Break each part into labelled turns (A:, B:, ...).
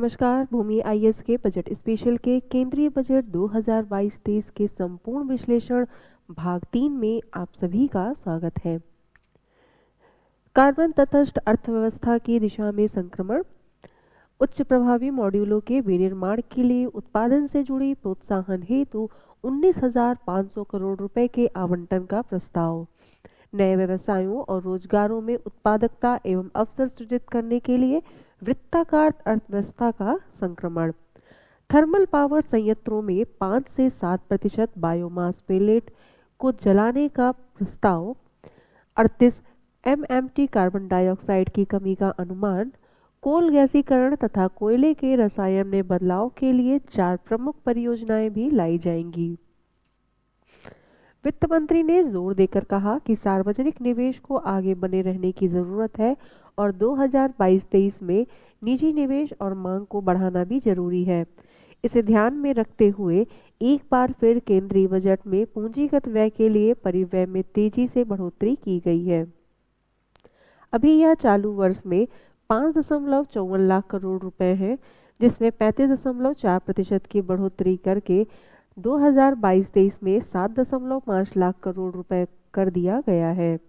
A: नमस्कार। भूमि आईएएस के budget special के केंद्रीय बजट 2022-23 के संपूर्ण विश्लेषण भाग 3 में आप सभी का स्वागत है। कार्बन तटस्थ अर्थव्यवस्था की दिशा में संक्रमण, उच्च प्रभावी मॉड्यूलों के विनिर्माण के लिए उत्पादन से जुड़ी प्रोत्साहन हेतु 19,500 करोड़ रुपए के आवंटन का प्रस्ताव, नए व्यवसायों और रोजगारों में उत्पादकता एवं अवसर सृजित करने के लिए वृत्ताकार अर्थव्यवस्था का संक्रमण, थर्मल पावर संयंत्रों में 5 से 7% बायोमास पेलेट को जलाने का प्रस्ताव, 38 MMT कार्बन डाइऑक्साइड की कमी का अनुमान, कोल गैसीकरण तथा कोयले के रसायन में बदलाव के लिए 4 प्रमुख परियोजनाएं भी लाई जाएंगी। वित्त मंत्री ने जोर देकर कहा कि सार्वजनिक निवेश को आगे बने रहने की जरूरत है और 2022-23 में निजी निवेश और मांग को बढ़ाना भी जरूरी है। इसे ध्यान में रखते हुए एक बार फिर केंद्रीय बजट में पूंजीगत व्यय के लिए परिव्यय में तेजी से बढ़ोतरी की गई है। अभी यह चालू वर्ष में 5.54 लाख करोड़ रुपए है, जिसमें 35.4% की बढ़ोतरी करके 2022-23 में 7.5 लाख करोड़ रुपए कर दिया गया है।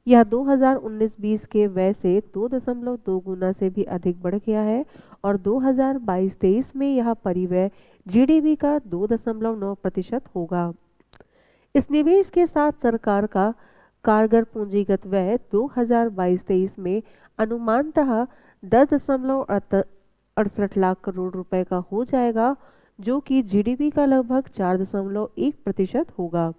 A: यह 2019-20 के व्यय से 2.2 गुना से भी अधिक बढ़ गया है और 2022-23 में यह परिव्यय जीडीपी का 2.9% होगा। इस निवेश के साथ सरकार का कारगर पूंजीगत व्यय 2022-23 में अनुमानतः 10.68 लाख करोड़ रुपए का हो जाएगा, जो कि जीडीपी का लगभग 4.1% होगा।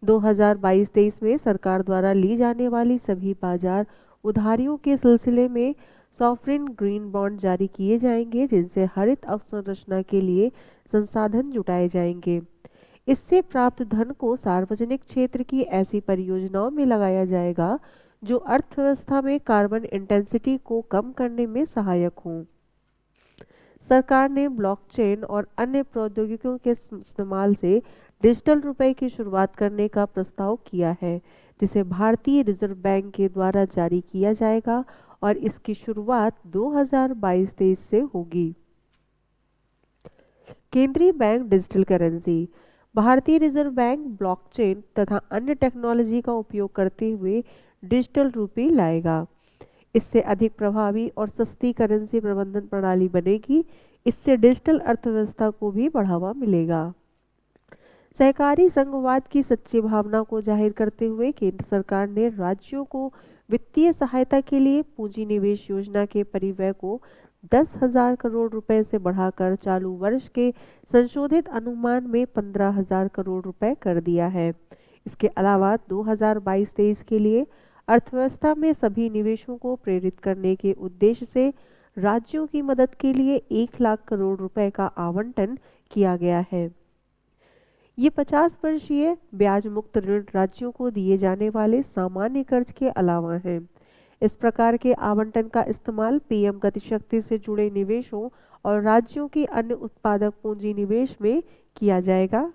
A: 2022-23 में सरकार द्वारा ली जाने वाली सभी बाजार उधारियों के सिलसिले में सॉवरेन ग्रीन बॉन्ड जारी किए जाएंगे, जिनसे हरित अवसंरचना के लिए संसाधन जुटाए जाएंगे। इससे प्राप्त धन को सार्वजनिक क्षेत्र की ऐसी परियोजनाओं में लगाया जाएगा जो अर्थव्यवस्था में कार्बन इंटेंसिटी को कम करने में सहायक हों। सरकार ने ब्लॉकचेन और अन्य प्रौद्योगिकियों के इस्तेमाल से डिजिटल रुपए की शुरुआत करने का प्रस्ताव किया है, जिसे भारतीय रिजर्व बैंक के द्वारा जारी किया जाएगा और इसकी शुरुआत 2022-23 से होगी। केंद्रीय बैंक डिजिटल करेंसी। भारतीय रिजर्व बैंक ब्लॉकचेन तथा अन्य टेक्नोलॉजी का उपयोग करते हुए डिजिटल रुपए लाएगा। इससे अधिक प्रभावी और सस्ती करेंसी प्रबंधन प्रणाली बनेगी। इससे डिजिटल अर्थव्यवस्था को भी बढ़ावा मिलेगा। सहकारी संघवाद की सच्ची भावना को जाहिर करते हुए केंद्र सरकार ने राज्यों को वित्तीय सहायता के लिए पूंजी निवेश योजना के परिव्यय को 10,000 करोड़ रुपए से बढ़ाकर चालू वर्ष के संशोधित अनुमान में 15,000 करोड़ रुपए कर दिया है। इसके अलावा 2022-23 के लिए अर्थव्यवस्था में सभी निवेशों को प्रेरित करने के उद्देश्य से राज्यों की मदद के लिए 1 लाख करोड़ रुपए का आवंटन किया गया है। ये 50 वर्षीय ब्याज मुक्त ऋण राज्यों को दिए जाने वाले सामान्य कर्ज के अलावा हैं। इस प्रकार के आवंटन का इस्तेमाल पीएम गतिशक्ति से जुड़े निवेशों और राज्यों की अन्य उत्पादक पूंजी निवेश में किया जाएगा।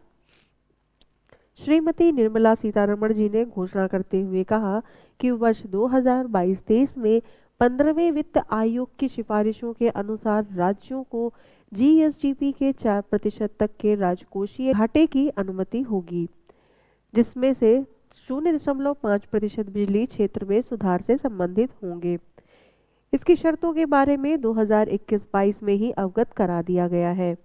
A: श्रीमती निर्मला सीतारमण जी ने घोषणा करते हुए कहा कि वर्ष 2022-23 में 15वें वित्त आयोग की सिफारिशों के अनुसार राज्यों को जीएसडीपी के 4% तक के राजकोषीय घाटे की अनुमति होगी, जिसमें से 0.5% बिजली क्षेत्र में सुधार से संबंधित होंगे। इसकी शर्तों के बारे में 2021-22 में ही अवगत करा दिया गया है।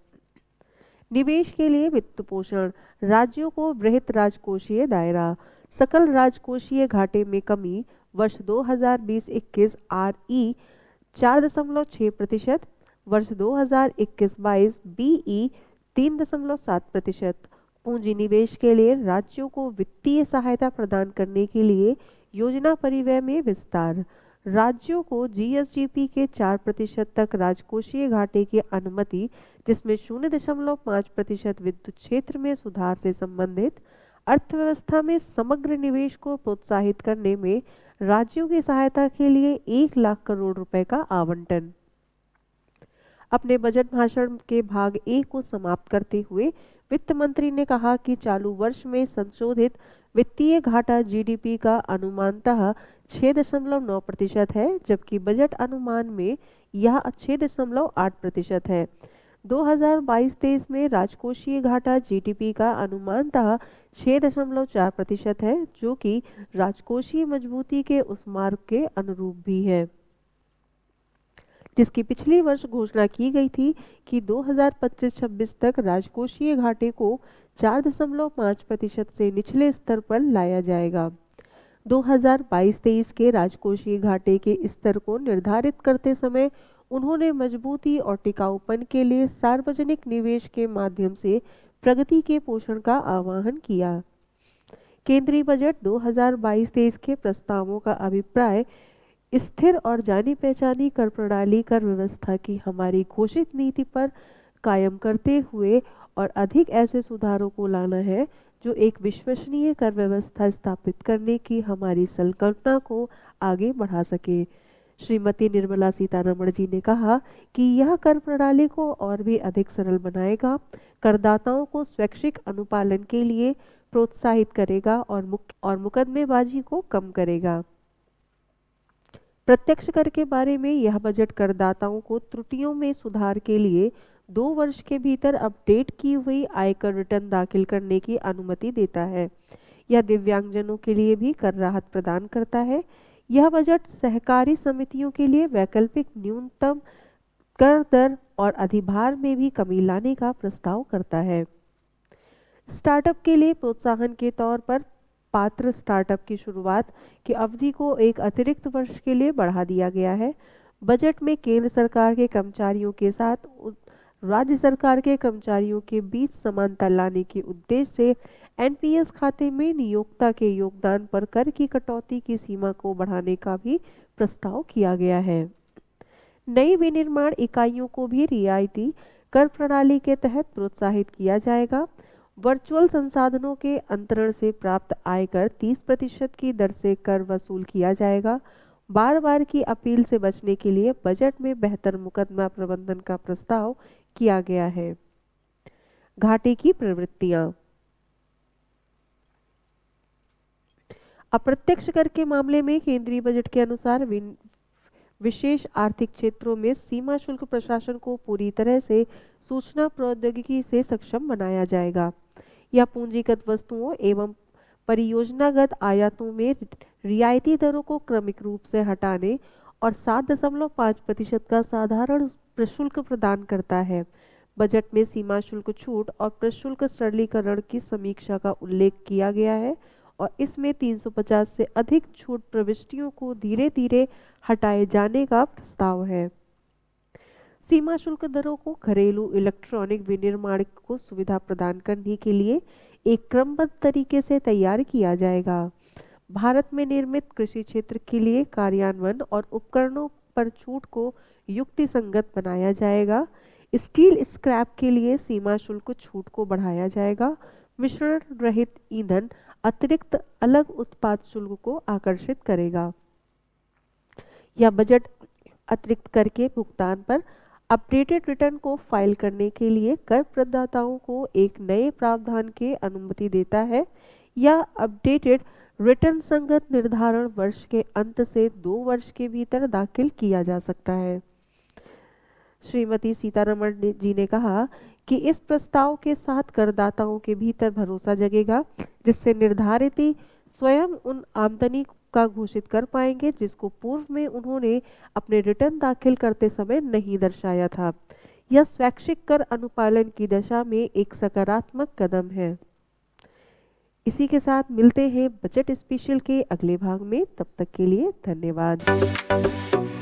A: निवेश के लिए वित्त पोषण, राज्यों को वृहत राजकोषीय दायरा, सकल राजकोषीय घाटे में कमी, वर्ष 2020-21 आरई 4.6%, वर्ष 2021-22 बीई 3.7%। पूंजी निवेश के लिए राज्यों को वित्तीय सहायता प्रदान करने के लिए योजना परिव्यय में विस्तार, राज्यों को जीएसडीपी के 4% तक राजकोषीय घाटे की अनुमति, जिसमें 0.5% विद्युत क्षेत्र में सुधार से संबंधित, अर्थव्यवस्था में समग्र निवेश को प्रोत्साहित करने में राज्यों की सहायता के लिए 1 लाख करोड़ रुपए का आवंटन। अपने बजट भाषण के भाग 1 को समाप्त करते हुए वित्त मंत्री ने कहा कि चालू वर्ष में संशोधित वित्तीय घाटा जीडीपी का अनुमानतः 6.9% है, जबकि बजट अनुमान में यह 6.8% है। 2022-23 में राजकोषीय घाटा जीडीपी का अनुमानतः 6.4% है, जो कि राजकोषीय मजबूती के उस मार्ग के अनुरूप भी है जिसकी पिछली वर्ष घोषणा की गई थी कि 2025-26 तक राजकोषीय घाटे को 4.5% से निचले स्तर पर लाया जाएगा। 2022-23 के राजकोषीय घाटे के स्तर को निर्धारित करते समय उन्होंने मजबूती और टिकाऊपन के लिए सार्वजनिक निवेश के माध्यम से प्रगति के पोषण का आह्वान किया। केंद्रीय बजट 2022-23 के प्रस्तावों का अभिप्राय स्थिर और जानी पहचानी कर प्रणाली कर व्यवस्था की हमारी घोषित नीति पर कायम करते हुए और अधिक ऐसे सुधारों को लाना है जो एक विश्वसनीय कर व्यवस्था स्थापित करने की हमारी संकल्पना को आगे बढ़ा सके। श्रीमती निर्मला सीतारमण जी ने कहा कि यह कर प्रणाली को और भी अधिक सरल बनाएगा, करदाताओं को स्वैच्छिक अनुपालन के लिए प्रोत्साहित करेगा और मुकदमेबाजी को कम करेगा। प्रत्यक्ष कर के बारे में यह बजट करदाताओं को त्रुटियों में सुधार के लिए 2 वर्ष के भीतर अपडेट की हुई आयकर रिटर्न दाखिल करने की अनुमति देता है। यह दिव्यांगजनों के लिए भी कर राहत प्रदान करता है। यह बजट सहकारी समितियों के लिए वैकल्पिक न्यूनतम कर दर और अधिभार में भी कमी लाने का प्रस्ताव करता है। स्टार्टअप के लिए प्रोत्साहन के तौर पर पात्र स्टार्टअप की शुरुआत की अवधि को एक अतिरिक्त वर्ष के लिए बढ़ा दिया गया है। बजट में केंद्र सरकार के कर्मचारियों के साथ राज्य सरकार के कर्मचारियों के बीच समानता लाने के उद्देश्य से एनपीएस खाते में नियोक्ता के योगदान पर कर की कटौती की सीमा को बढ़ाने का भी प्रस्ताव किया गया है। नई विनिर्माण इकाइयों को भी रियायती कर प्रणाली के तहत प्रोत्साहित किया जाएगा। वर्चुअल संसाधनों के अंतरण से प्राप्त आयकर 30% की दर से कर वसूल किया जाएगा। बार बार की अपील से बचने के लिए बजट में बेहतर मुकदमा प्रबंधन का प्रस्ताव किया गया है। घाटे की प्रवृत्तियां। अप्रत्यक्ष कर के मामले में केंद्रीय बजट के अनुसार विशेष आर्थिक क्षेत्रों में सीमा शुल्क प्रशासन को पूरी तरह से सूचना प्रौद्योगिकी से सक्षम बनाया जाएगा। यह पूंजीगत वस्तुओं एवं परियोजनागत आयातों में रियायती दरों को क्रमिक रूप से हटाने और 7.5% का साधारण प्रशुल्क प्रदान करता है। बजट में सीमा शुल्क छूट और प्रशुल्क सरलीकरण की समीक्षा का उल्लेख किया गया है और इसमें 350 से अधिक छूट प्रविष्टियों को धीरे धीरे हटाए जाने का प्रस्ताव है। सीमा शुल्क दरों को घरेलू इलेक्ट्रॉनिक विनिर्माण को सुविधा प्रदान करने के लिए एक क्रमबद्ध तरीके से तैयार किया जाएगा। भारत में निर्मित कृषि क्षेत्र के लिए कार्यान्वयन और उपकरणों पर छूट को युक्तिसंगत बनाया जाएगा। स्टील स्क्रैप के लिए सीमा शुल्क छूट को बढ़ाया जाएगा। मिश्रण रहित ईंधन अतिरिक्त अलग उत्पाद शुल्क को आकर्षित करेगा। यह बजट अतिरिक्त कर के भुगतान पर अपडेटेड रिटर्न को फाइल करने के लिए कर प्रदाताओं को एक नए प्रावधान की अनुमति देता है। यह अपडेटेड रिटर्न संगत निर्धारण वर्ष के अंत से 2 वर्ष के भीतर दाखिल किया जा सकता है। श्रीमती सीतारमण जी ने कहा कि इस प्रस्ताव के साथ करदाताओं के भीतर भरोसा जगेगा, जिससे निर्धारित स्वयं उन आमदनी का घोषित कर पाएंगे जिसको पूर्व में उन्होंने अपने रिटर्न दाखिल करते समय नहीं दर्शाया था। यह स्वैच्छिक कर अनुपालन की दिशा में एक सकारात्मक कदम है। इसी के साथ मिलते हैं बजट स्पेशल के अगले भाग में। तब तक के लिए धन्यवाद।